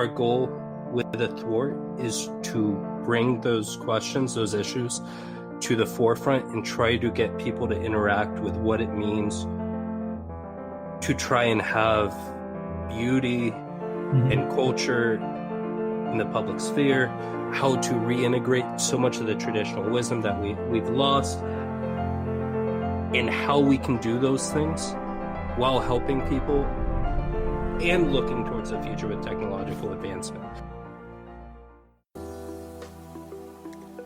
Our goal with Athwart is to bring those questions, those issues, to the forefront and try to get people to interact with what it means to try and have beauty and culture in the public sphere, how to reintegrate so much of the traditional wisdom that we've lost, and how we can do those things while helping people and looking towards the future with technological advancement.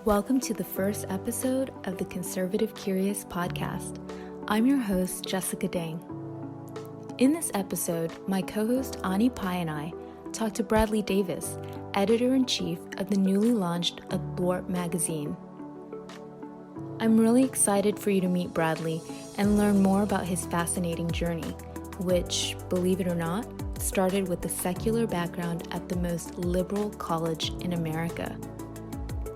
Welcome to the first episode of the Conservative Curious podcast. I'm your host, Jessica Dang. In this episode, my co-host Ani Pai and I talked to Bradley Davis, editor-in-chief of the newly launched Athwart magazine. I'm really excited for you to meet Bradley and learn more about his fascinating journey, which, believe it or not, started with a secular background at the most liberal college in America.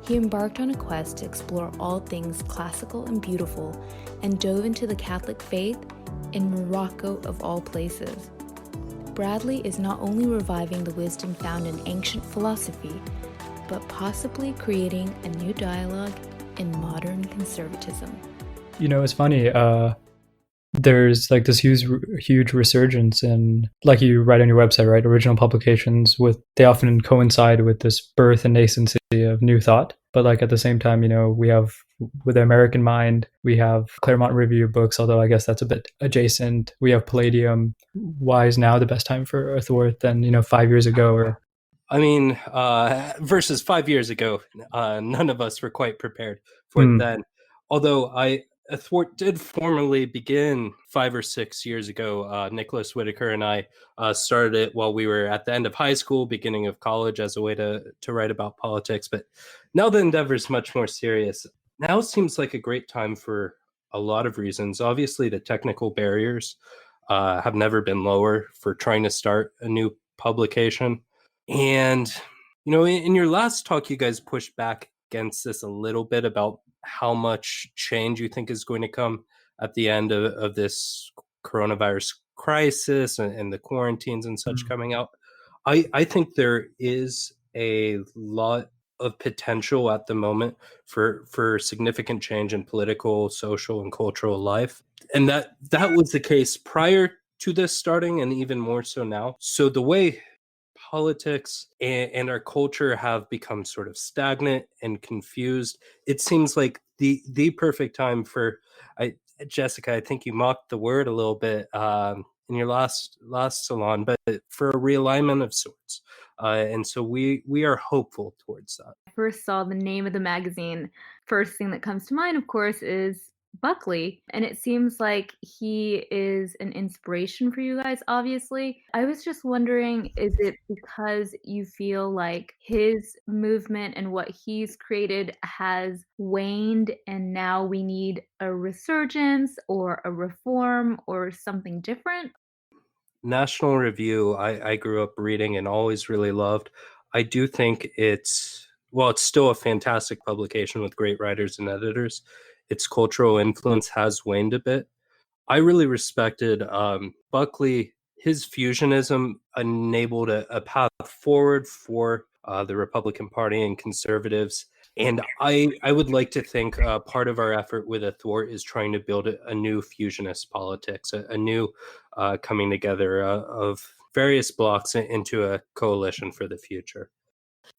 He embarked on a quest to explore all things classical and beautiful and dove into the Catholic faith in Morocco of all places. Bradley is not only reviving the wisdom found in ancient philosophy, but possibly creating a new dialogue in modern conservatism. You know, it's funny, there's like this huge resurgence in, like you write on your website, right? Original publications they often coincide with this birth and nascency of new thought. But like at the same time, you know, we have with the American Mind, we have Claremont Review books, although I guess that's a bit adjacent. We have Palladium. Why is now the best time for Athwart than, 5 years ago? Or Versus 5 years ago, none of us were quite prepared for it then. Although Athwart did formally begin 5 or 6 years ago. Nicholas Whitaker and I started it while we were at the end of high school, beginning of college, as a way to write about politics. But now the endeavor is much more serious. Now seems like a great time for a lot of reasons. Obviously, the technical barriers have never been lower for trying to start a new publication. And, in your last talk, you guys pushed back against this a little bit about how much change you think is going to come at the end of this coronavirus crisis and the quarantines and such coming out. I think there is a lot of potential at the moment for significant change in political, social, and cultural life. And that was the case prior to this starting, and even more so now. So the way politics and our culture have become sort of stagnant and confused, it seems like the perfect time for Jessica, I think you mocked the word a little bit in your last salon, but for a realignment of sorts. And so we are hopeful towards that. I first saw the name of the magazine, first thing that comes to mind, of course, is Buckley, and it seems like he is an inspiration for you guys, obviously. I was just wondering, is it because you feel like his movement and what he's created has waned and now we need a resurgence or a reform or something different? National Review, I grew up reading and always really loved. I do think it's still a fantastic publication with great writers and editors. Its cultural influence has waned a bit. I really respected Buckley. His fusionism enabled a path forward for the Republican Party and conservatives. And I would like to think part of our effort with Athwart is trying to build a new fusionist politics, a new coming together of various blocks into a coalition for the future.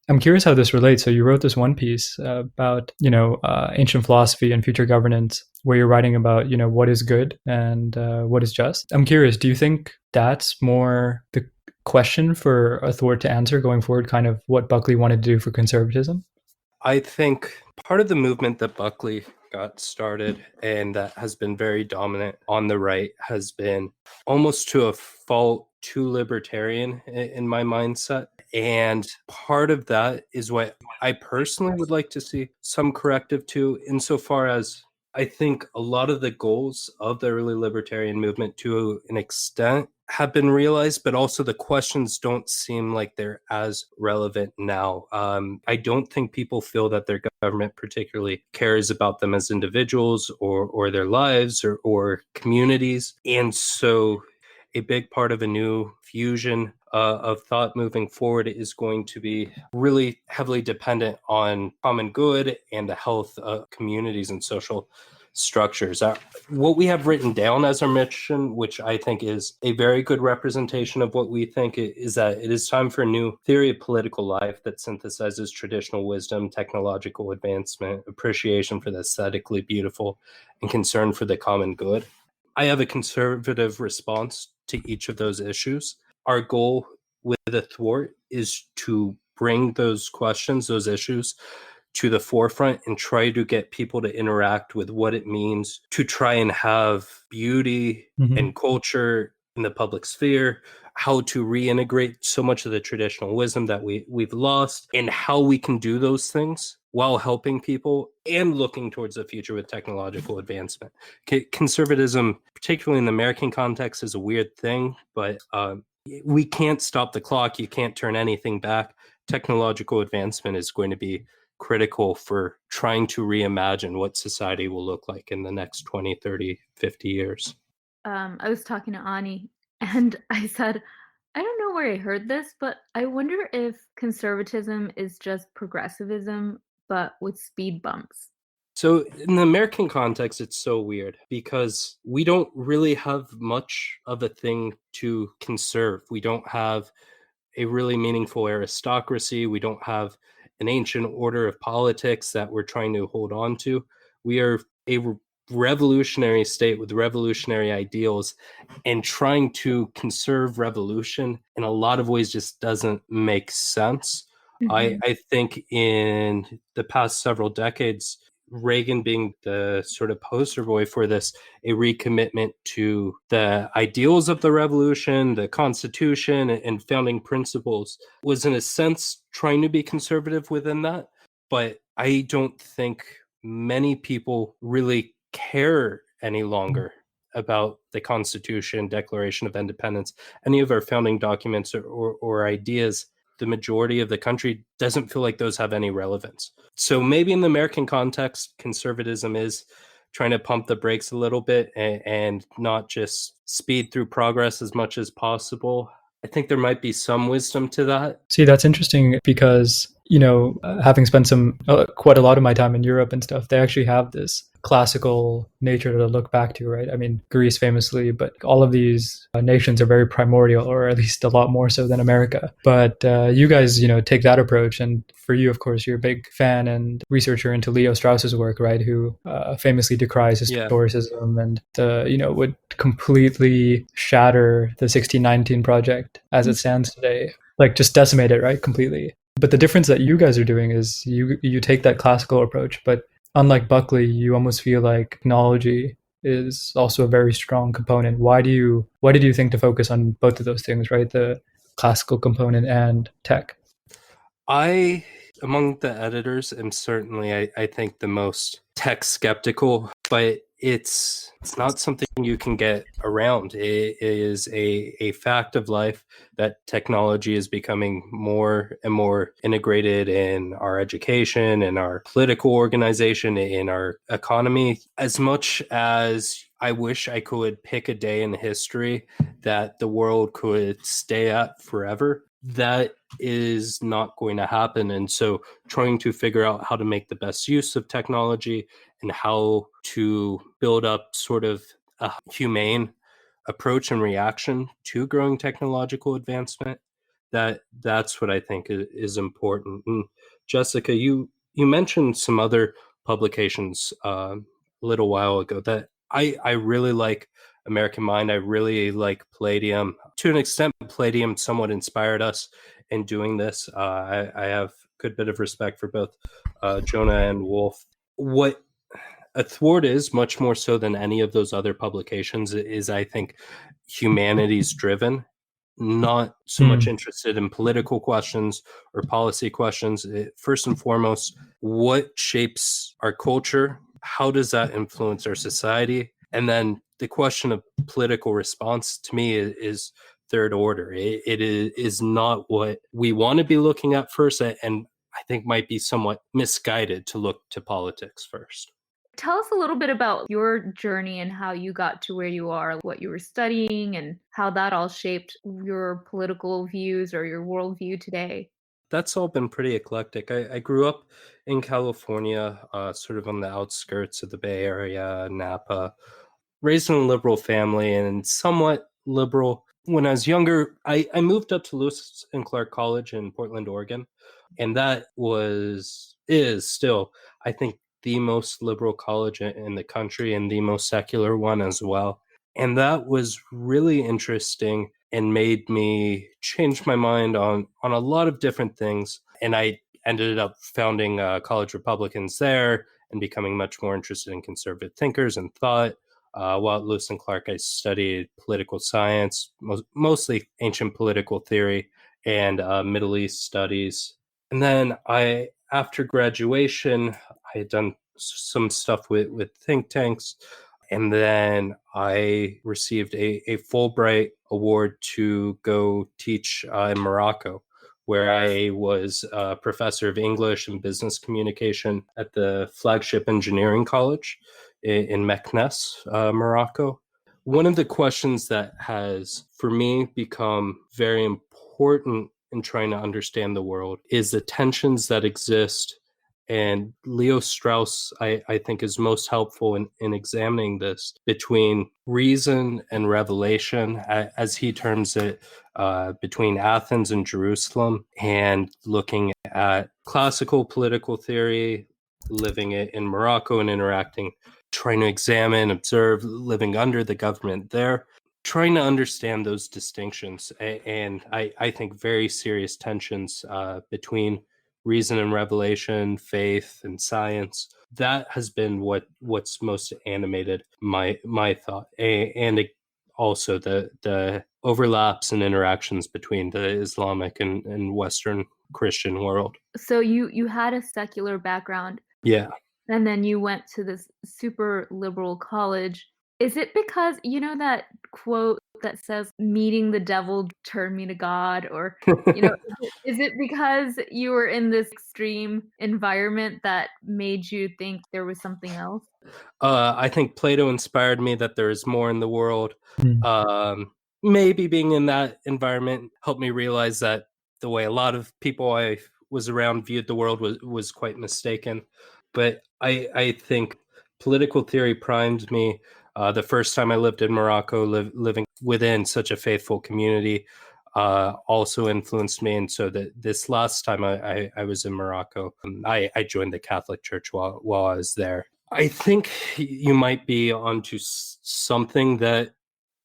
I'm curious how this relates. So you wrote this one piece about, ancient philosophy and future governance, where you're writing about, what is good and what is just. I'm curious, do you think that's more the question for Athwart to answer going forward, kind of what Buckley wanted to do for conservatism? I think part of the movement that Buckley got started and that has been very dominant on the right has been almost to a fault too libertarian in my mindset. And part of that is what I personally would like to see some corrective to, insofar as I think a lot of the goals of the early libertarian movement to an extent have been realized, but also the questions don't seem like they're as relevant now. I don't think people feel that their government particularly cares about them as individuals or their lives or communities. And so a big part of a new fusion of thought moving forward is going to be really heavily dependent on common good and the health of communities and social structures. What we have written down as our mission, which I think is a very good representation of what we think, is that it is time for a new theory of political life that synthesizes traditional wisdom, technological advancement, appreciation for the aesthetically beautiful, and concern for the common good. I have a conservative response to each of those issues. Our goal with Athwart is to bring those questions, those issues, to the forefront and try to get people to interact with what it means to try and have beauty and culture in the public sphere, how to reintegrate so much of the traditional wisdom that we've lost, and how we can do those things while helping people and looking towards the future with technological advancement. Conservatism, particularly in the American context, is a weird thing, but we can't stop the clock. You can't turn anything back. Technological advancement is going to be critical for trying to reimagine what society will look like in the next 20, 30, 50 years. I was talking to Ani, and I said, I don't know where I heard this, but I wonder if conservatism is just progressivism, but with speed bumps. So in the American context, it's so weird because we don't really have much of a thing to conserve. We don't have a really meaningful aristocracy. We don't have an ancient order of politics that we're trying to hold on to. We are a revolutionary state with revolutionary ideals, and trying to conserve revolution in a lot of ways just doesn't make sense. I think in the past several decades, Reagan being the sort of poster boy for this, a recommitment to the ideals of the revolution, the Constitution, and founding principles, was in a sense trying to be conservative within that. But I don't think many people really care any longer about the Constitution, Declaration of Independence, any of our founding documents or ideas. The majority of the country doesn't feel like those have any relevance. So maybe in the American context, conservatism is trying to pump the brakes a little bit and not just speed through progress as much as possible. I think there might be some wisdom to that. See, that's interesting because, having spent quite a lot of my time in Europe and stuff, they actually have this classical nature to look back to, right? I mean, Greece famously, but all of these nations are very primordial, or at least a lot more so than America. But you guys, take that approach. And for you, of course, you're a big fan and researcher into Leo Strauss's work, right? Who famously decries historicism and, would completely shatter the 1619 project as it stands today. Like just decimate it, right? Completely. But the difference that you guys are doing is you take that classical approach, but unlike Buckley, you almost feel like technology is also a very strong component. Why do you think to focus on both of those things, right? The classical component and tech? I, among the editors, am certainly, I think, the most tech skeptical, but it's not something you can get around. It is a fact of life that technology is becoming more and more integrated in our education, in our political organization, in our economy. As much as I wish I could pick a day in history that the world could stay at forever, that is not going to happen. And so trying to figure out how to make the best use of technology and how to build up sort of a humane approach and reaction to growing technological advancement, that's what I think is important. And Jessica, you mentioned some other publications a little while ago that I really like. American Mind, I really like Palladium. To an extent, Palladium somewhat inspired us in doing this. I have a good bit of respect for both Jonah and Wolf. What Athwart is, much more so than any of those other publications, is, I think, humanities driven, not so much interested in political questions or policy questions. First and foremost, what shapes our culture? How does that influence our society? And then the question of political response, to me, is third order. It is not what we want to be looking at first, and I think might be somewhat misguided to look to politics first. Tell us a little bit about your journey and how you got to where you are, what you were studying, and how that all shaped your political views or your worldview today. That's all been pretty eclectic. I grew up in California, sort of on the outskirts of the Bay Area, Napa, raised in a liberal family and somewhat liberal. When I was younger, I moved up to Lewis and Clark College in Portland, Oregon. And that is still, I think, the most liberal college in the country and the most secular one as well. And that was really interesting and made me change my mind on a lot of different things. And I ended up founding college Republicans there and becoming much more interested in conservative thinkers and thought. While at Lewis and Clark, I studied political science, mostly ancient political theory and Middle East studies. And then after graduation, I had done some stuff with think tanks. And then I received a Fulbright award to go teach in Morocco, where I was a professor of English and business communication at the flagship engineering college in Meknes, Morocco. One of the questions that has, for me, become very important in trying to understand the world is the tensions that exist. And Leo Strauss, I think, is most helpful in examining this between reason and revelation, as he terms it, between Athens and Jerusalem, and looking at classical political theory, living it in Morocco and interacting, trying to examine, observe, living under the government there, trying to understand those distinctions. And I think very serious tensions between reason and revelation, faith and science. That has been what's most animated my thought, and also the overlaps and interactions between the Islamic and Western Christian world. So you had a secular background. Yeah. And then you went to this super liberal college. Is it because you know that quote that says meeting the devil turned me to God? Or is it because you were in this extreme environment that made you think there was something else? I think Plato inspired me that there is more in the world. Mm. Maybe being in that environment helped me realize that the way a lot of people I was around viewed the world was quite mistaken. But I think political theory primed me. The first time I lived in Morocco, living within such a faithful community, also influenced me. And so that this last time I was in Morocco, I joined the Catholic Church while I was there. I think you might be onto something that,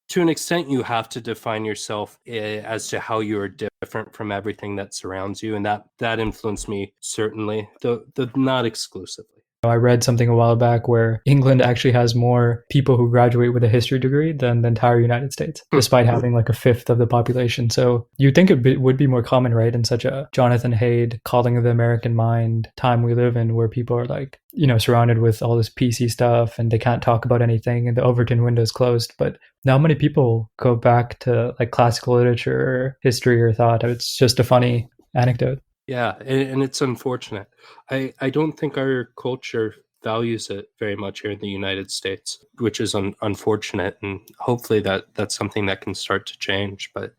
to an extent, you have to define yourself as to how you are different from everything that surrounds you, and that influenced me certainly, though not exclusively. I read something a while back where England actually has more people who graduate with a history degree than the entire United States, despite having like a fifth of the population. So you'd think it would be more common, right? In such a Jonathan Haidt, Calling of the American Mind time we live in, where people are like, surrounded with all this PC stuff and they can't talk about anything and the Overton window is closed. But not many people go back to like classical literature, history, or thought. It's just a funny anecdote. Yeah, and it's unfortunate. I don't think our culture values it very much here in the United States, which is unfortunate. And hopefully that's something that can start to change. But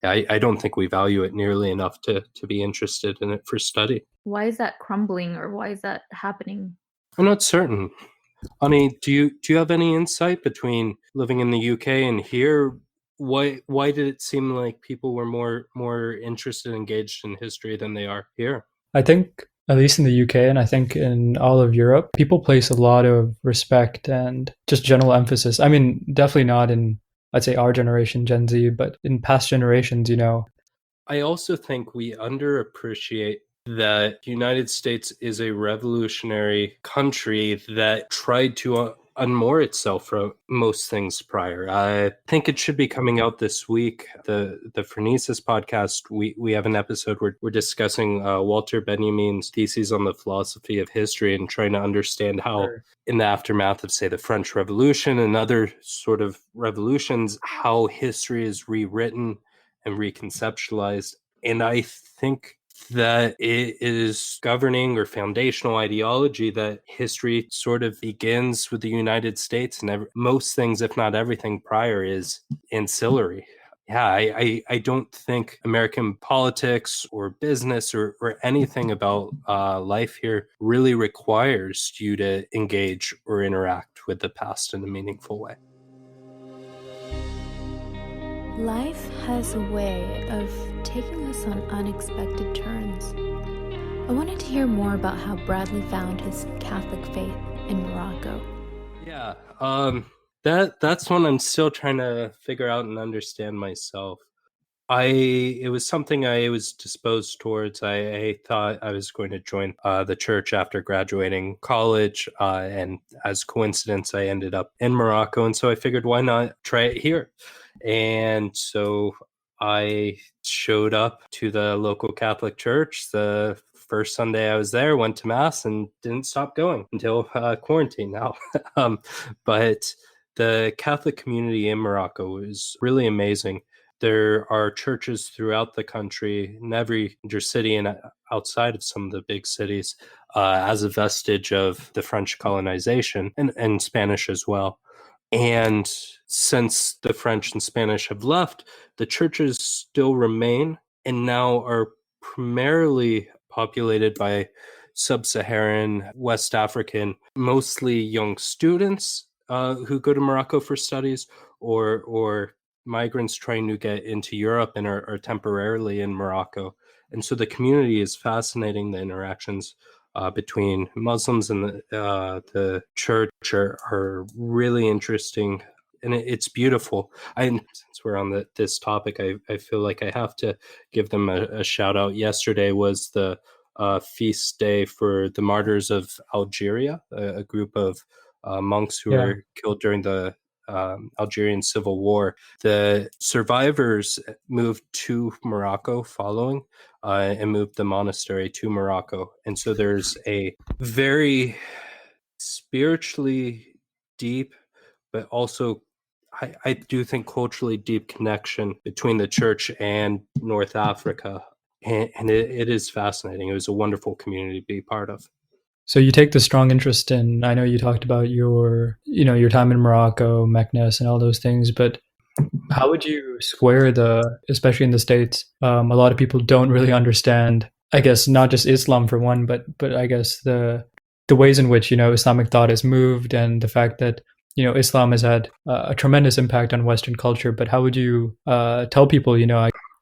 yeah, I don't think we value it nearly enough to be interested in it for study. Why is that crumbling, or why is that happening? I'm not certain. Ani, do you have any insight between living in the UK and here? Why did it seem like people were more interested, engaged in history than they are here? I think, at least in the UK, and I think in all of Europe, people place a lot of respect and just general emphasis. I mean, definitely not in, I'd say, our generation, Gen Z, but in past generations, I also think we underappreciate that the United States is a revolutionary country that tried to unmoor itself from most things prior. I think it should be coming out this week. The Phronesis podcast, we have an episode where we're discussing Walter Benjamin's theses on the philosophy of history and trying to understand how, in the aftermath of, say, the French Revolution and other sort of revolutions, how history is rewritten and reconceptualized. And I think that it is governing or foundational ideology that history sort of begins with the United States, and most things, if not everything prior, is ancillary. Yeah, I don't think American politics or business or anything about life here really requires you to engage or interact with the past in a meaningful way. Life has a way of taking us on unexpected turns. I wanted to hear more about how Bradley found his Catholic faith in Morocco. Yeah, that's one I'm still trying to figure out and understand myself. It was something I was disposed towards. I thought I was going to join the church after graduating college, and as coincidence, I ended up in Morocco, and so I figured, why not try it here? And so I showed up to the local Catholic church the first Sunday I was there, went to mass, and didn't stop going until quarantine now. But the Catholic community in Morocco is really amazing. There are churches throughout the country, in every major city and outside of some of the big cities, as a vestige of the French colonization and Spanish as well. And since the French and Spanish have left, the churches still remain and now are primarily populated by sub-Saharan, West African, mostly young students who go to Morocco for studies, or migrants trying to get into Europe and are temporarily in Morocco. And so the community is fascinating. The interactions between Muslims and the church are really interesting, and it's beautiful. Since we're on this topic, I feel like I have to give them a shout out. Yesterday was the feast day for the martyrs of Algeria, a group of monks who were killed during the Algerian Civil War. The survivors moved to Morocco following and moved the monastery to Morocco. And so there's a very spiritually deep, but also I do think culturally deep connection between the church and North Africa. And it is fascinating. It was a wonderful community to be part of. So you take the strong interest in, I know you talked about your time in Morocco, Meknes and all those things, but how would you square especially in the States, a lot of people don't really understand, I guess, not just Islam for one, but I guess the ways in which, Islamic thought has moved, and the fact that, Islam has had a tremendous impact on Western culture. But how would you tell people,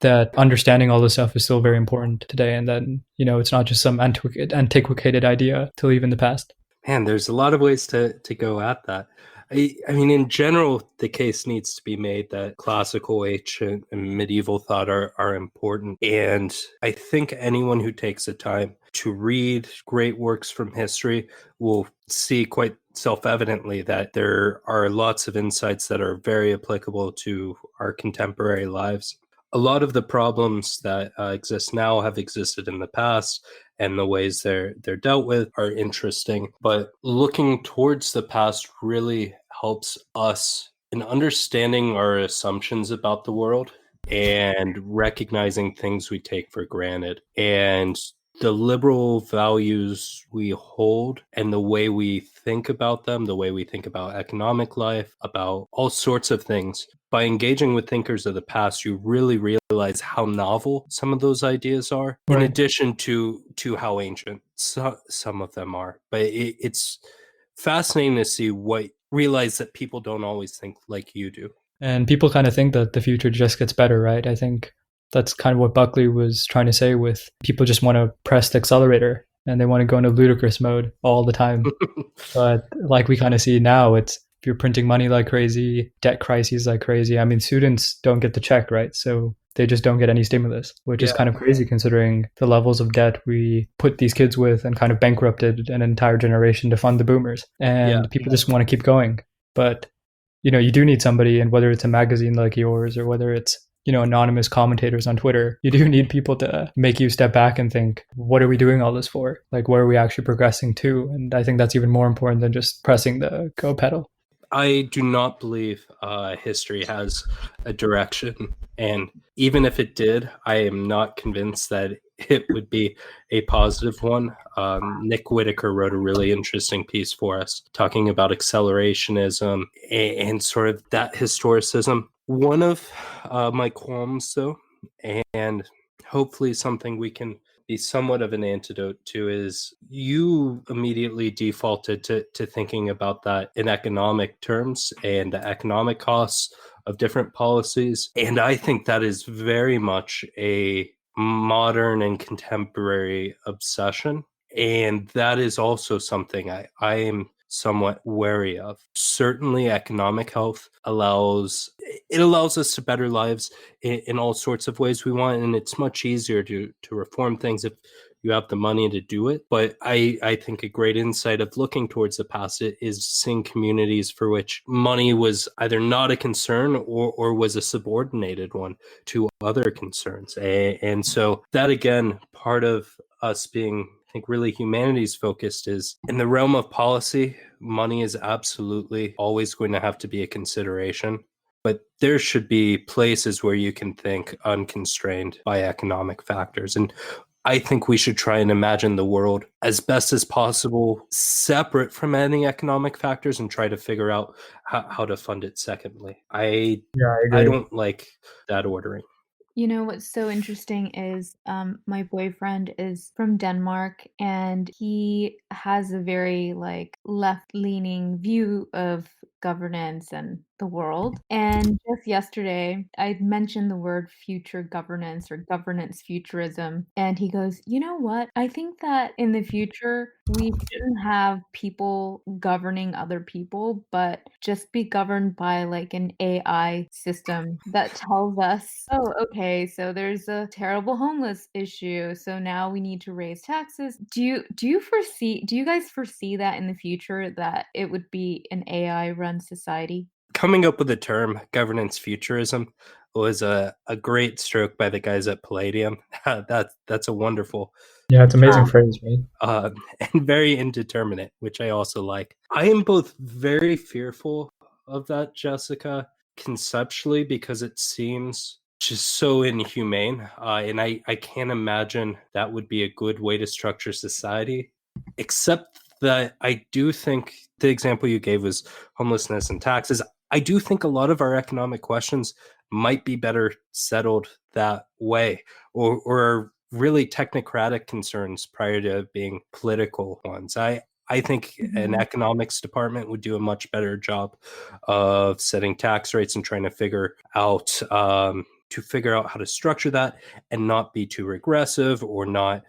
that understanding all this stuff is still very important today, and that, it's not just some antiquated idea to leave in the past? Man, there's a lot of ways to go at that. I mean, in general, the case needs to be made that classical, ancient, and medieval thought are important. And I think anyone who takes the time to read great works from history will see quite self-evidently that there are lots of insights that are very applicable to our contemporary lives. A lot of the problems that exist now have existed in the past, and the ways they're dealt with are interesting. But looking towards the past really helps us in understanding our assumptions about the world and recognizing things we take for granted, and the liberal values we hold and the way we think about them, the way we think about economic life, about all sorts of things. By engaging with thinkers of the past, you really realize how novel some of those ideas are, in addition to how ancient some of them are. But it's fascinating to realize that people don't always think like you do. And people kind of think that the future just gets better, right? I think that's kind of what Buckley was trying to say with people just want to press the accelerator and they want to go into ludicrous mode all the time. But like we kind of see now, it's if you're printing money like crazy, debt crises like crazy. I mean, students don't get the check, right? So they just don't get any stimulus, which is kind of crazy considering the levels of debt we put these kids with and kind of bankrupted an entire generation to fund the boomers. And people just want to keep going. But, you do need somebody, and whether it's a magazine like yours or whether it's, anonymous commentators on Twitter, you do need people to make you step back and think, what are we doing all this for? Like, where are we actually progressing to? And I think that's even more important than just pressing the go pedal. I do not believe history has a direction. And even if it did, I am not convinced that it would be a positive one. Nick Whitaker wrote a really interesting piece for us talking about accelerationism and sort of that historicism. One of my qualms, though, and hopefully something we can be somewhat of an antidote to, is you immediately defaulted to thinking about that in economic terms and the economic costs of different policies. And I think that is very much a modern and contemporary obsession. And that is also something I am somewhat wary of. Certainly economic health allows us to better lives in all sorts of ways we want, and it's much easier to reform things if you have the money to do it. But I think a great insight of looking towards the past is seeing communities for which money was either not a concern or was a subordinated one to other concerns. And so that, again, part of us being, I think, really humanities focused is in the realm of policy. Money is absolutely always going to have to be a consideration, but there should be places where you can think unconstrained by economic factors. And I think we should try and imagine the world as best as possible, separate from any economic factors, and try to figure out how to fund it secondly. I agree. don't like that ordering. You know, what's so interesting is my boyfriend is from Denmark, and he has a very like left-leaning view of governance and the world. And just yesterday, I mentioned the word future governance or governance futurism, and he goes, "You know what? I think that in the future, we shouldn't have people governing other people, but just be governed by like an AI system that tells us, oh, okay, so there's a terrible homeless issue, so now we need to raise taxes." Do you guys foresee that in the future, that it would be an AI run society? Coming up with the term governance futurism was a great stroke by the guys at Palladium. That's a wonderful Yeah, it's amazing term. phrase, right? And very indeterminate, which I also like. I am both very fearful of that, Jessica, conceptually, because it seems just so inhumane. And I can't imagine that would be a good way to structure society, except that I do think the example you gave was homelessness and taxes. I do think a lot of our economic questions might be better settled that way, or really technocratic concerns prior to being political ones. I think an economics department would do a much better job of setting tax rates and trying to figure out how to structure that and not be too regressive or not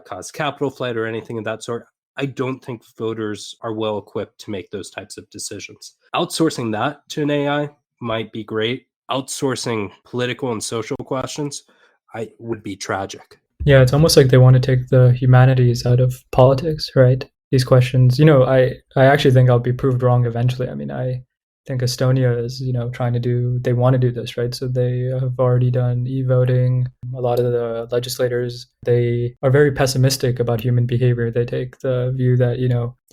cause capital flight or anything of that sort. I don't think voters are well equipped to make those types of decisions. Outsourcing that to an AI might be great. Outsourcing political and social questions would be tragic. Yeah, it's almost like they want to take the humanities out of politics, right? These questions, I actually think I'll be proved wrong eventually. I mean, I think Estonia is, they want to do this, right? So they have already done e-voting. A lot of the legislators, they are very pessimistic about human behavior. They take the view that,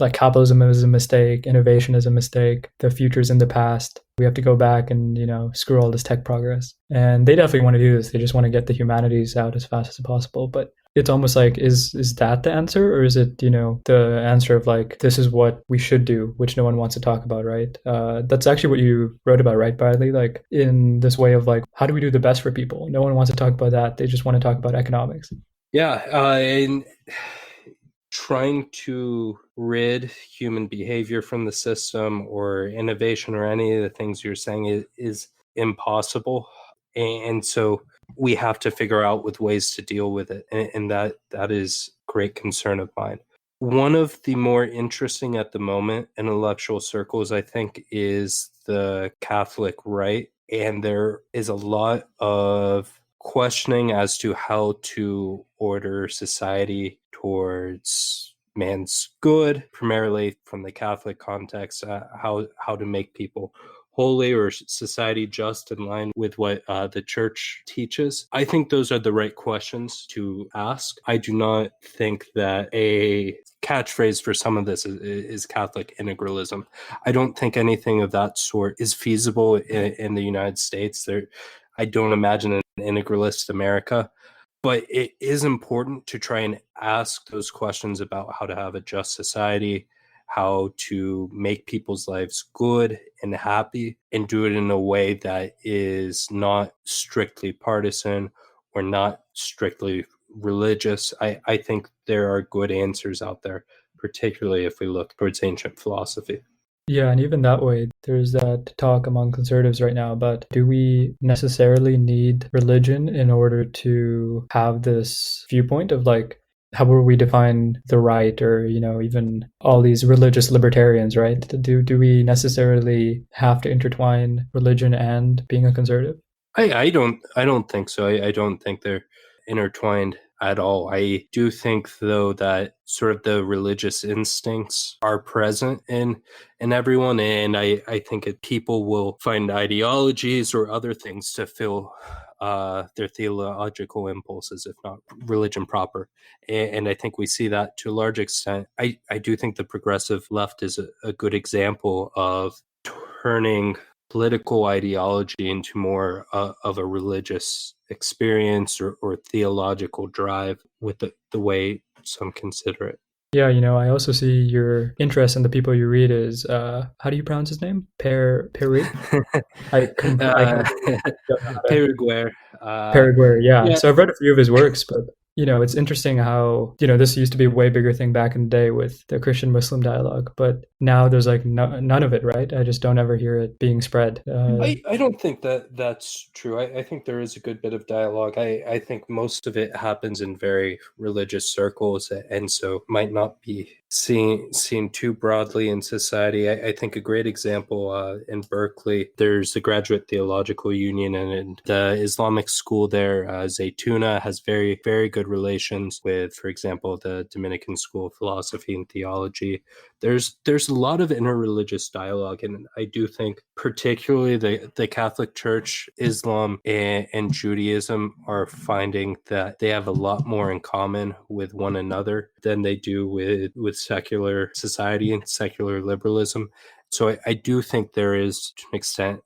like capitalism is a mistake, innovation is a mistake, the future's in the past. We have to go back and, screw all this tech progress. And they definitely want to do this. They just want to get the humanities out as fast as possible. But it's almost like, is that the answer? Or is it, the answer of like, this is what we should do, which no one wants to talk about, right? That's actually what you wrote about, right, Bradley? Like in this way of like, how do we do the best for people? No one wants to talk about that. They just want to talk about economics. Yeah. And trying to rid human behavior from the system or innovation or any of the things you're saying is impossible. And so we have to figure out with ways to deal with it. And that is great concern of mine. One of the more interesting at the moment in intellectual circles, I think, is the Catholic right. And there is a lot of questioning as to how to order society towards man's good, primarily from the Catholic context, how to make people holy or society just in line with what the church teaches? I think those are the right questions to ask. I do not think that a catchphrase for some of this is Catholic integralism. I don't think anything of that sort is feasible in the United States. I don't imagine an integralist America. But it is important to try and ask those questions about how to have a just society, how to make people's lives good and happy, and do it in a way that is not strictly partisan or not strictly religious. I think there are good answers out there, particularly if we look towards ancient philosophy. Yeah, and even that way, there's that talk among conservatives right now about, do we necessarily need religion in order to have this viewpoint of like, how will we define the right, or even all these religious libertarians, right? Do we necessarily have to intertwine religion and being a conservative? I don't think so. I don't think they're intertwined at all. I do think, though, that sort of the religious instincts are present in everyone, and I think people will find ideologies or other things to fill their theological impulses, if not religion proper. And I think we see that to a large extent. I do think the progressive left is a good example of turning political ideology into more of a religious experience or theological drive with the way some consider it. Yeah, I also see your interest in the people you read is, how do you pronounce his name? Perry? I Periguer. Paraguay, yeah. Yeah, So I've read a few of his works, but it's interesting how this used to be a way bigger thing back in the day with the Christian-Muslim dialogue, but now there's like none of it, right? I just don't ever hear it being spread. I don't think that's true. I think there is a good bit of dialogue. I think most of it happens in very religious circles, and so might not be seen too broadly in society. I think a great example in Berkeley, there's the Graduate Theological Union, and the Islamic school there, Zaytuna, has very, very good relations with, for example, the Dominican School of Philosophy and Theology. There's a lot of interreligious dialogue, and I do think particularly the Catholic Church, Islam, and Judaism are finding that they have a lot more in common with one another than they do with secular society and secular liberalism. So I do think there is, to an extent,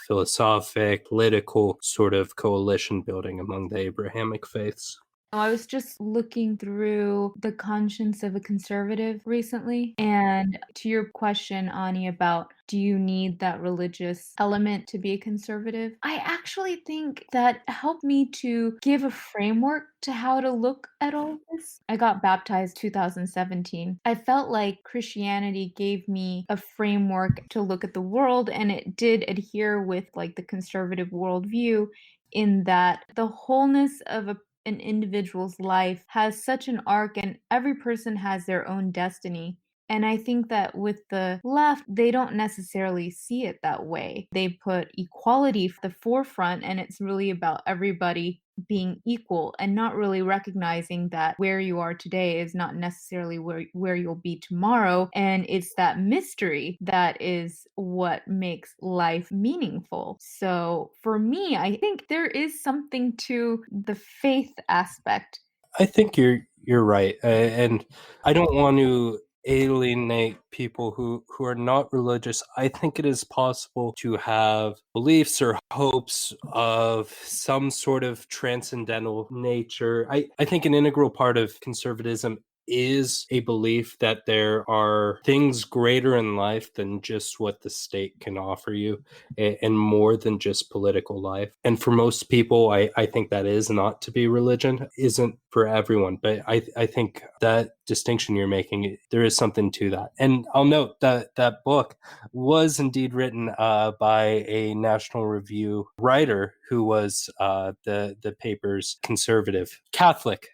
philosophic, political sort of coalition building among the Abrahamic faiths. I was just looking through The Conscience of a Conservative recently, and to your question, Ani, about do you need that religious element to be a conservative? I actually think that helped me to give a framework to how to look at all this. I got baptized 2017. I felt like Christianity gave me a framework to look at the world, and it did adhere with like the conservative worldview, in that the wholeness of an individual's life has such an arc, and every person has their own destiny. And I think that with the left, they don't necessarily see it that way. They put equality at the forefront, and it's really about everybody being equal, and not really recognizing that where you are today is not necessarily where you'll be tomorrow. And it's that mystery that is what makes life meaningful. So for me, I think there is something to the faith aspect. I think you're right, and I don't want to alienate people who are not religious. I think it is possible to have beliefs or hopes of some sort of transcendental nature. I think an integral part of conservatism is a belief that there are things greater in life than just what the state can offer you, and more than just political life. And for most people, I think that is not to be religion. Isn't for everyone, but I think that distinction you're making, there is something to that. And I'll note that that book was indeed written by a National Review writer who was the paper's conservative Catholic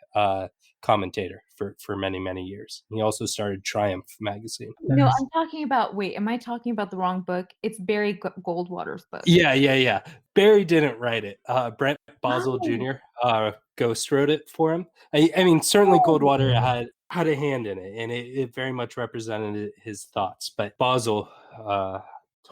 commentator for many, many years. He also started Triumph magazine. No, I'm talking about, wait, am I talking about the wrong book? It's Barry Goldwater's book. Yeah. Barry didn't write it. Brent Boswell Oh. Jr. Ghost wrote it for him. I mean, certainly Oh. Goldwater had a hand in it, and it very much represented his thoughts. But Boswell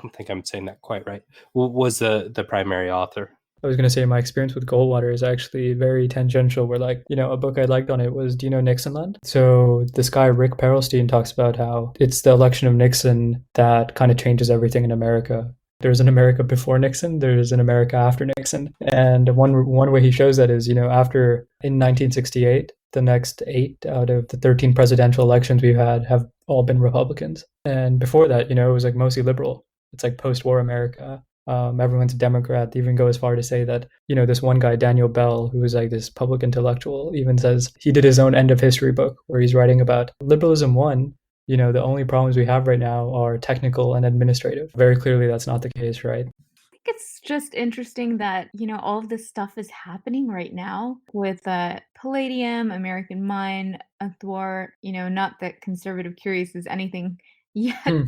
don't think I'm saying that quite right, was the primary author. I was going to say my experience with Goldwater is actually very tangential, where like, a book I liked on it was, do you know Nixonland? So this guy, Rick Perlstein, talks about how it's the election of Nixon that kind of changes everything in America. There's an America before Nixon, there's an America after Nixon. And one way he shows that is, after in 1968, the next 8 out of the 13 presidential elections we've had have all been Republicans. And before that, it was like mostly liberal. It's like post-war America. Everyone's a Democrat. They even go as far to say that, this one guy, Daniel Bell, who is like this public intellectual, even says he did his own end of history book where he's writing about liberalism won. The only problems we have right now are technical and administrative. Very clearly, that's not the case, right? I think it's just interesting that, all of this stuff is happening right now with Palladium, American Mind, Athwart, not that Conservative Curious is anything yet, but,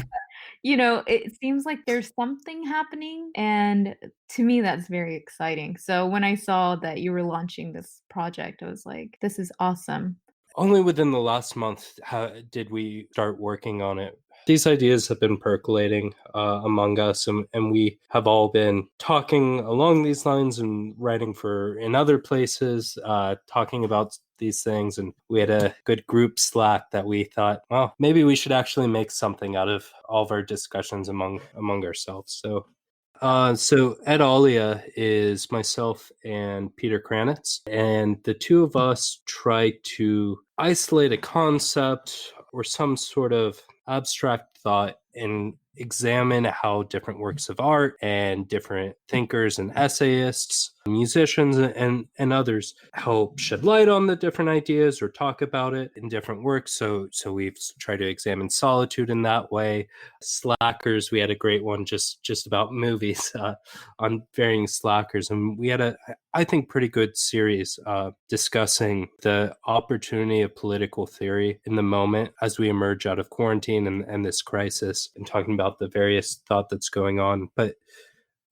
it seems like there's something happening. And to me, that's very exciting. So when I saw that you were launching this project, I was like, this is awesome. Only within the last month did we start working on it. These ideas have been percolating among us, and we have all been talking along these lines and writing in other places, talking about these things. And we had a good group Slack that we thought, well, maybe we should actually make something out of all of our discussions among ourselves. So Ed Alia is myself and Peter Kranitz, and the two of us try to isolate a concept or some sort of abstract thought and examine how different works of art and different thinkers and essayists, musicians and others help shed light on the different ideas or talk about it in different works. So we've tried to examine solitude in that way. Slackers, we had a great one just about movies on varying slackers, and we had I think pretty good series discussing the opportunity of political theory in the moment as we emerge out of quarantine and this crisis, and talking about the various thought that's going on. But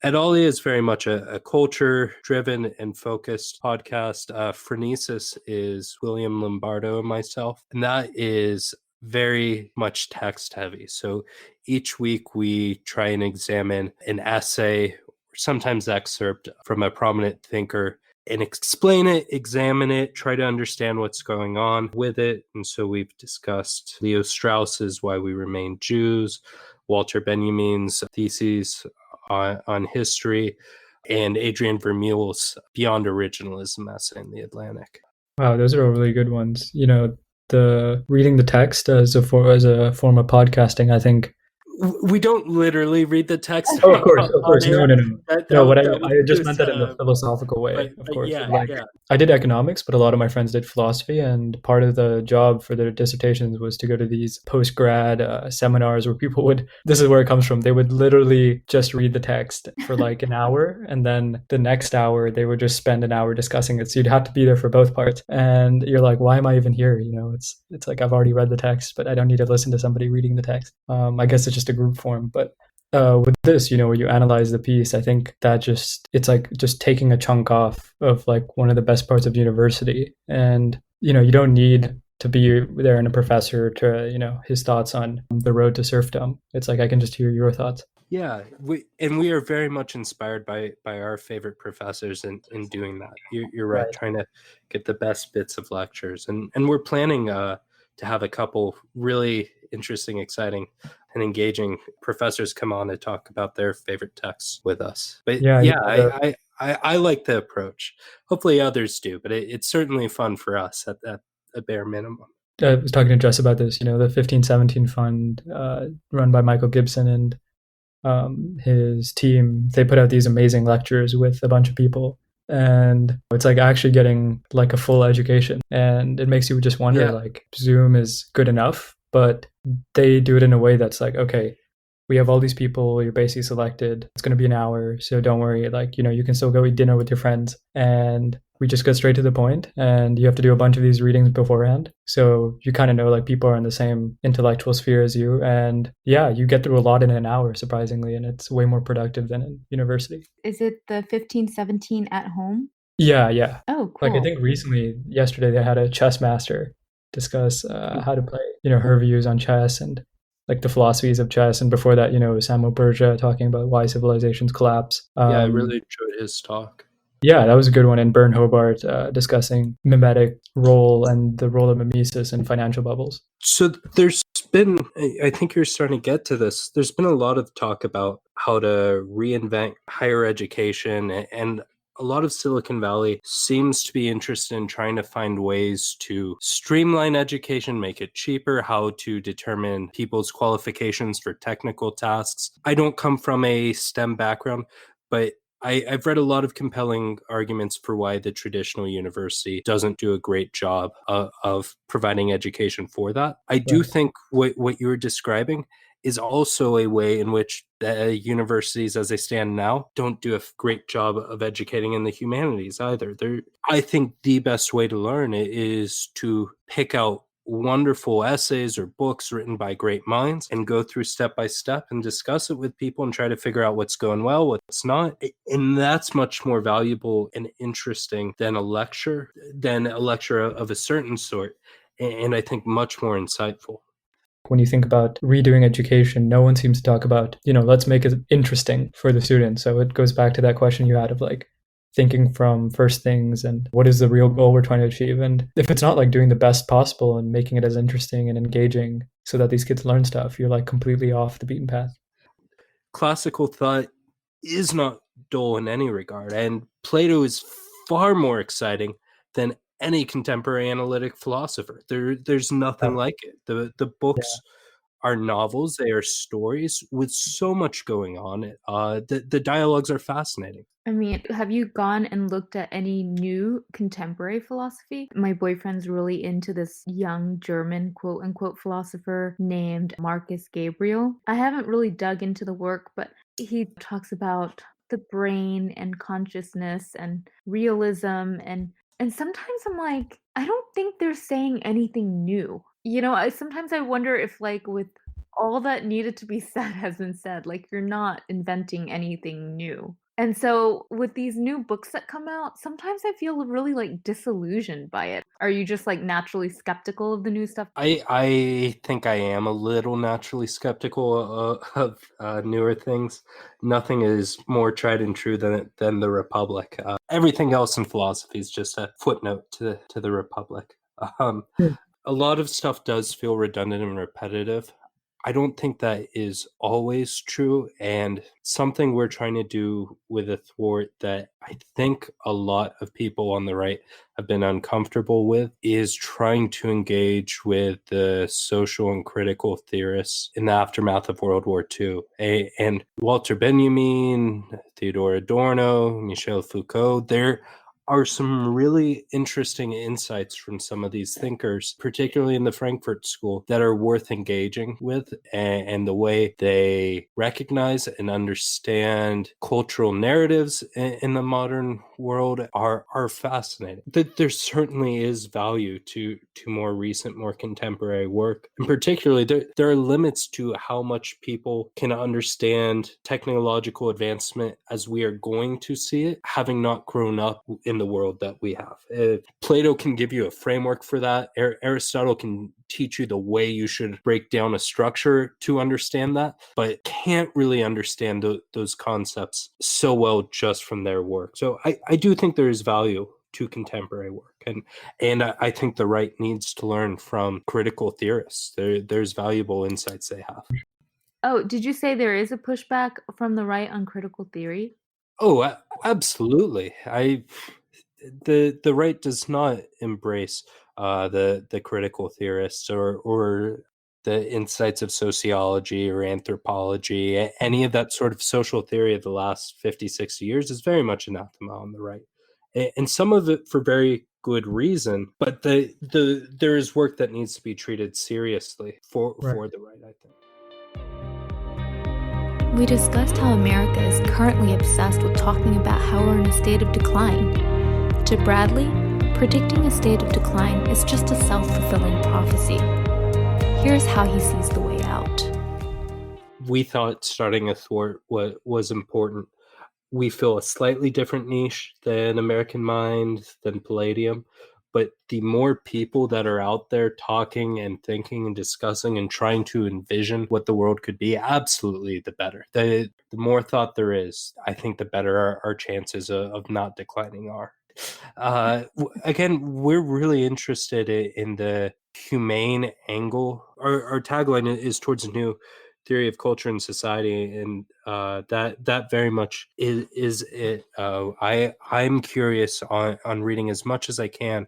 Ed Ollie is very much a culture-driven and focused podcast. Phronesis is William Lombardo and myself, and that is very much text-heavy. So each week we try and examine an essay, sometimes excerpt from a prominent thinker, and explain it, examine it, try to understand what's going on with it. And so we've discussed Leo Strauss's Why We Remain Jews, Walter Benjamin's theses on history, and Adrian Vermeule's Beyond Originalism essay in The Atlantic. Wow, those are all really good ones. The reading the text as a form of podcasting, I think. We don't literally read the text. Oh, of course. No. I just meant that in a philosophical way, but of course. Yeah. I did economics, but a lot of my friends did philosophy, and part of the job for their dissertations was to go to these post-grad seminars where people would, this is where it comes from, they would literally just read the text for like an hour, and then the next hour they would just spend an hour discussing it. So you'd have to be there for both parts. And you're like, why am I even here? It's like I've already read the text, but I don't need to listen to somebody reading the text. I guess it's just a group form. But with this, when you analyze the piece, I think that it's like just taking a chunk off of like one of the best parts of university. And, you don't need to be there and a professor to, his thoughts on the road to serfdom. It's like, I can just hear your thoughts. Yeah, we are very much inspired by our favorite professors in doing that. You're right, trying to get the best bits of lectures. And we're planning to have a couple really interesting, exciting, and engaging professors come on to talk about their favorite texts with us. But I like the approach. Hopefully others do, but it's certainly fun for us at a bare minimum. I was talking to Jess about this, the 1517 fund run by Michael Gibson and his team. They put out these amazing lectures with a bunch of people. And it's like actually getting like a full education. And it makes you just wonder, like, Zoom is good enough, but they do it in a way that's like, okay, we have all these people, you're basically selected, it's going to be an hour, so don't worry, like, you can still go eat dinner with your friends, and we just get straight to the point, and you have to do a bunch of these readings beforehand, so you kind of know like people are in the same intellectual sphere as you, and you get through a lot in an hour, surprisingly, and it's way more productive than in university. Is it the 1517 at home? Yeah. Oh, cool. Like, I think yesterday they had a chess master discuss how to play, her views on chess, and like the philosophies of chess, and before that, Samuel Berger talking about why civilizations collapse. Yeah, I really enjoyed his talk. Yeah, that was a good one. And Bern Hobart discussing mimetic role and the role of mimesis in financial bubbles. So there's been, I think you're starting to get to this, there's been a lot of talk about how to reinvent higher education, and a lot of Silicon Valley seems to be interested in trying to find ways to streamline education, make it cheaper, how to determine people's qualifications for technical tasks. I don't come from a STEM background, but I've read a lot of compelling arguments for why the traditional university doesn't do a great job of providing education for that. I do think what you were describing is also a way in which the universities as they stand now don't do a great job of educating in the humanities either. I think the best way to learn is to pick out wonderful essays or books written by great minds and go through step by step and discuss it with people and try to figure out what's going well, what's not. And that's much more valuable and interesting than a lecture of a certain sort. And I think much more insightful. When you think about redoing education, no one seems to talk about, let's make it interesting for the students. So it goes back to that question you had of like thinking from first things and what is the real goal we're trying to achieve. And if it's not like doing the best possible and making it as interesting and engaging so that these kids learn stuff, you're like completely off the beaten path. Classical thought is not dull in any regard, and Plato is far more exciting than any contemporary analytic philosopher. There's nothing like it. The books are novels, they are stories with so much going on. The dialogues are fascinating. I mean, have you gone and looked at any new contemporary philosophy? My boyfriend's really into this young German quote unquote philosopher named Marcus Gabriel. I haven't really dug into the work, but he talks about the brain and consciousness and realism, and sometimes I'm like, I don't think they're saying anything new. Sometimes I wonder if, like, with all that needed to be said has been said, like, you're not inventing anything new. And so with these new books that come out, sometimes I feel really like disillusioned by it. Are you just like naturally skeptical of the new stuff? I think I am a little naturally skeptical of newer things. Nothing is more tried and true than the Republic. Everything else in philosophy is just a footnote to the Republic. A lot of stuff does feel redundant and repetitive. I don't think that is always true, and something we're trying to do with Athwart that I think a lot of people on the right have been uncomfortable with is trying to engage with the social and critical theorists in the aftermath of World War II. And Walter Benjamin, Theodor Adorno, Michel Foucault, there are some really interesting insights from some of these thinkers, particularly in the Frankfurt School, that are worth engaging with, and the way they recognize and understand cultural narratives in the modern world are fascinating. There certainly is value to more recent, more contemporary work. And particularly, there are limits to how much people can understand technological advancement as we are going to see it, having not grown up in the world that we have. Plato can give you a framework for that. Aristotle can teach you the way you should break down a structure to understand that, but can't really understand those concepts so well just from their work. So I do think there is value to contemporary work, and I think the right needs to learn from critical theorists. There's valuable insights they have. Oh, did you say there is a pushback from the right on critical theory? Oh, absolutely. The right does not embrace the critical theorists or the insights of sociology or anthropology. Any of that sort of social theory of the last 50, 60 years is very much anathema on the right. And some of it for very good reason, but there is work that needs to be treated seriously for the right, I think. We discussed how America is currently obsessed with talking about how we're in a state of decline. To Bradley, predicting a state of decline is just a self-fulfilling prophecy. Here's how he sees the way out. We thought starting Athwart was important. We fill a slightly different niche than American Mind, than Palladium, but the more people that are out there talking and thinking and discussing and trying to envision what the world could be, absolutely the better. The more thought there is, I think the better our chances of not declining are. Again, we're really interested in the humane angle. Our tagline is towards a new theory of culture and society, and that very much is it. I'm curious on reading as much as I can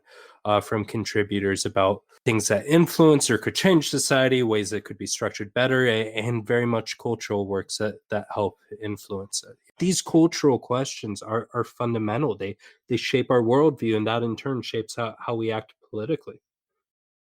from contributors about things that influence or could change society, ways that could be structured better, and very much cultural works that help influence it. These cultural questions are fundamental. They shape our worldview, and that in turn shapes how we act politically.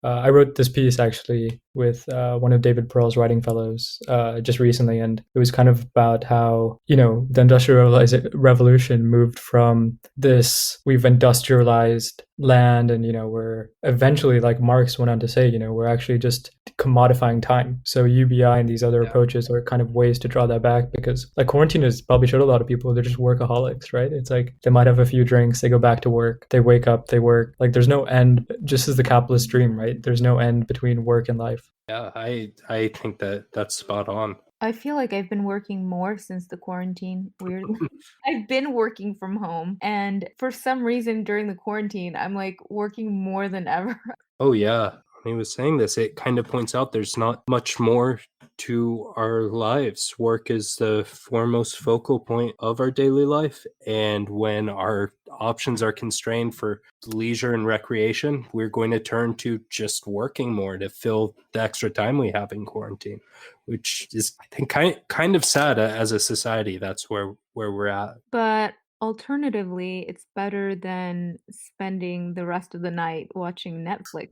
I wrote this piece actually with one of David Pearl's writing fellows just recently, and it was kind of about how, the Industrial Revolution moved from this, we've industrialized land, and, we're eventually, like Marx went on to say, we're actually just commodifying time. So UBI and these other approaches are kind of ways to draw that back, because like quarantine has probably showed a lot of people they're just workaholics, right? It's like they might have a few drinks, they go back to work, they wake up, they work. Like there's no end, just as the capitalist dream, right? There's no end between work and life. Yeah, I think that's spot on. I feel like I've been working more since the quarantine, weirdly. I've been working from home, and for some reason during the quarantine, I'm like working more than ever. Oh, yeah. When he was saying this, it kind of points out there's not much more to our lives. Work is the foremost focal point of our daily life. And when our options are constrained for leisure and recreation, we're going to turn to just working more to fill the extra time we have in quarantine, which is, I think, kind of sad as a society. That's where we're at. But alternatively, it's better than spending the rest of the night watching Netflix.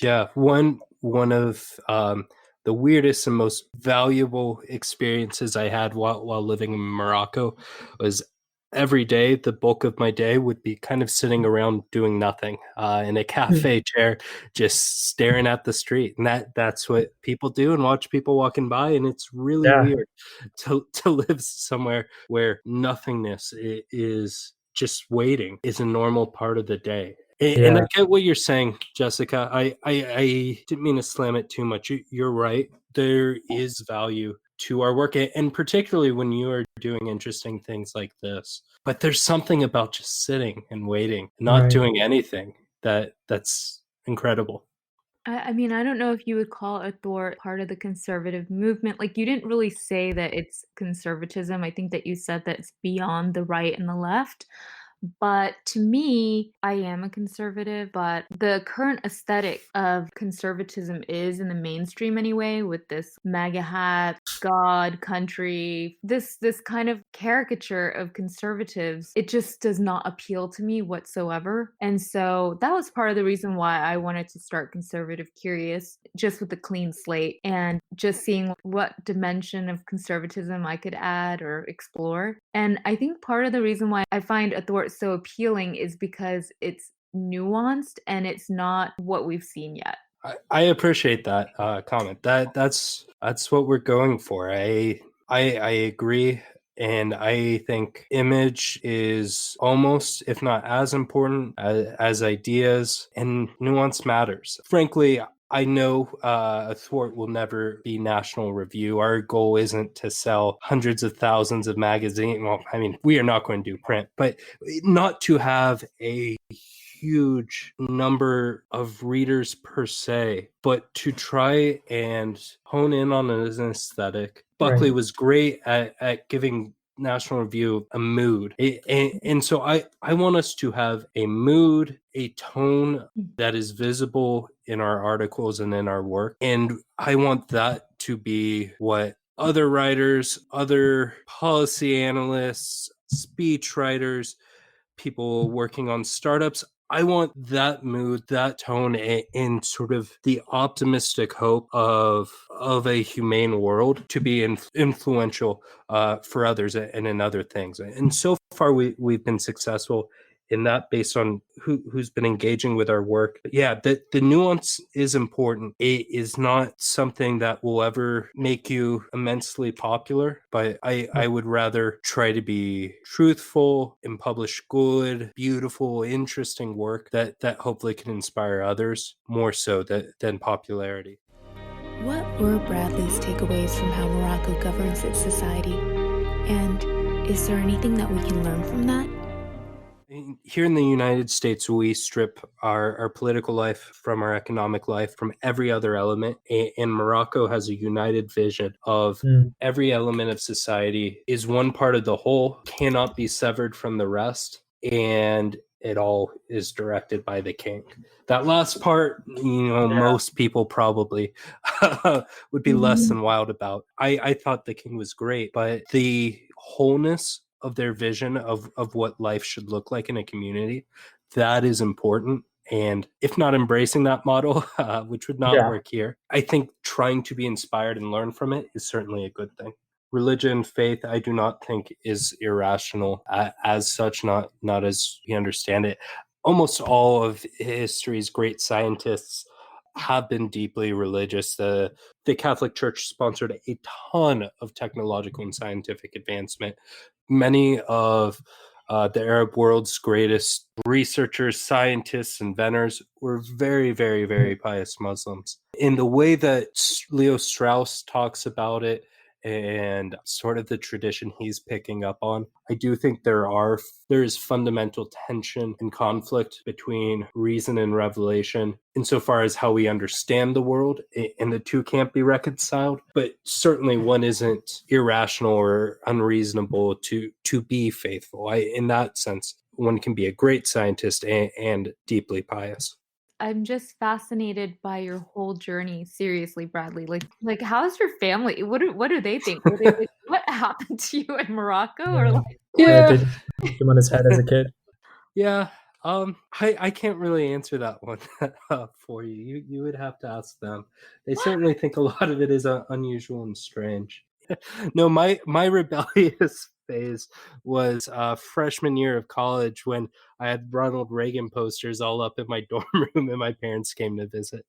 Yeah, one of the weirdest and most valuable experiences I had while living in Morocco was every day, the bulk of my day would be kind of sitting around doing nothing in a cafe chair, just staring at the street. And that's what people do, and watch people walking by. And it's really weird to live somewhere where nothingness is just waiting is a normal part of the day. And I get what you're saying, Jessica. I didn't mean to slam it too much. You're right. There is value to our work, and particularly when you are doing interesting things like this. But there's something about just sitting and waiting, not doing anything, that's incredible. I mean, I don't know if you would call Athwart part of the conservative movement. Like, you didn't really say that it's conservatism. I think that you said that it's beyond the right and the left. But to me, I am a conservative, but the current aesthetic of conservatism is in the mainstream anyway, with this MAGA hat, God, country, this kind of caricature of conservatives. It just does not appeal to me whatsoever. And so that was part of the reason why I wanted to start Conservative Curious, just with a clean slate and just seeing what dimension of conservatism I could add or explore. And I think part of the reason why I find Athwart so appealing is because it's nuanced and it's not what we've seen yet. I appreciate that comment. That's what we're going for. I agree, and I think image is almost, if not as important as ideas, and nuance matters. Frankly, I know Athwart will never be National Review. Our goal isn't to sell hundreds of thousands of magazines. Well, I mean, we are not going to do print, but not to have a huge number of readers per se, but to try and hone in on an aesthetic. Buckley was great at giving National Review a mood. And so I want us to have a mood, a tone that is visible in our articles and in our work. And I want that to be what other writers, other policy analysts, speech writers, people working on startups, I want that mood, that tone, and sort of the optimistic hope of a humane world to be influential for others and in other things. And so far, we've been successful in that based on who's been engaging with our work. But yeah, the nuance is important. It is not something that will ever make you immensely popular, but I would rather try to be truthful and publish good, beautiful, interesting work that hopefully can inspire others more so than popularity. What were Bradley's takeaways from how Morocco governs its society? And is there anything that we can learn from that? Here in the United States, we strip our political life from our economic life, from every other element. And Morocco has a united vision of every element of society is one part of the whole, cannot be severed from the rest, and it all is directed by the king. That last part, most people probably would be less than wild about. I thought the king was great, but the wholeness of their vision of what life should look like in a community, that is important. And if not embracing that model, which would not work here, I think trying to be inspired and learn from it is certainly a good thing. Religion, faith, I do not think is irrational as such, not as we understand it. Almost all of history's great scientists have been deeply religious. The Catholic Church sponsored a ton of technological and scientific advancement. Many of the Arab world's greatest researchers, scientists, inventors were very, very, very pious Muslims. In the way that Leo Strauss talks about it, and sort of the tradition he's picking up on, I do think there is fundamental tension and conflict between reason and revelation insofar as how we understand the world, and the two can't be reconciled. But certainly one isn't irrational or unreasonable to be faithful. In that sense, one can be a great scientist and deeply pious. I'm just fascinated by your whole journey. Seriously, Bradley. Like, how's your family? What do they think? Were they like, what happened to you in Morocco? Or like, they just hit him on his head as a kid. Yeah. I can't really answer that one for you. You would have to ask them. They certainly think a lot of it is unusual and strange. No, my rebellious phase was freshman year of college when I had Ronald Reagan posters all up in my dorm room and my parents came to visit.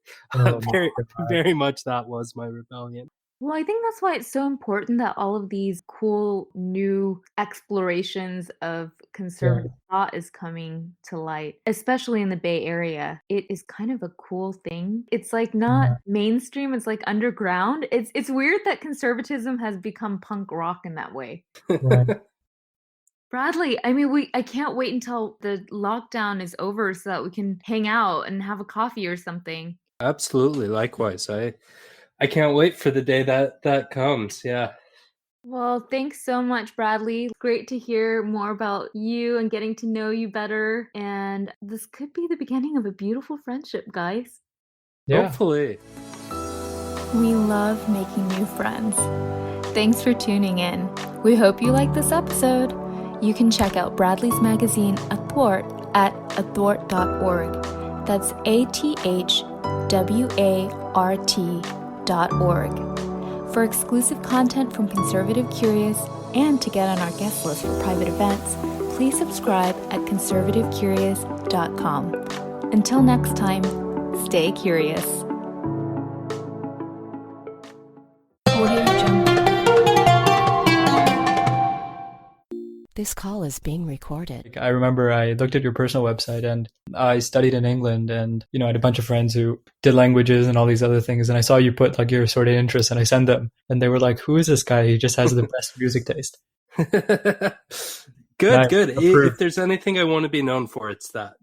Very much that was my rebellion. well, I think that's why it's so important that all of these cool new explorations of conservative thought is coming to light, especially in the Bay Area. It is kind of a cool thing. It's like not mainstream, it's like underground. It's weird that conservatism has become punk rock in that way. Right. Bradley, I mean, I can't wait until the lockdown is over so that we can hang out and have a coffee or something. Absolutely. Likewise. I can't wait for the day that comes. Yeah. Well, thanks so much, Bradley. Great to hear more about you and getting to know you better. And this could be the beginning of a beautiful friendship, guys. Yeah. Hopefully. We love making new friends. Thanks for tuning in. We hope you liked this episode. You can check out Bradley's magazine, Athwart, at athwart.org. That's ATHWART.org. For exclusive content from Conservative Curious and to get on our guest list for private events, please subscribe at conservativecurious.com. Until next time, stay curious. This call is being recorded. I remember I looked at your personal website and I studied in England and, I had a bunch of friends who did languages and all these other things. And I saw you put like your sort of interests and I sent them and they were like, who is this guy? He just has the best music taste. Good. If there's anything I want to be known for, it's that.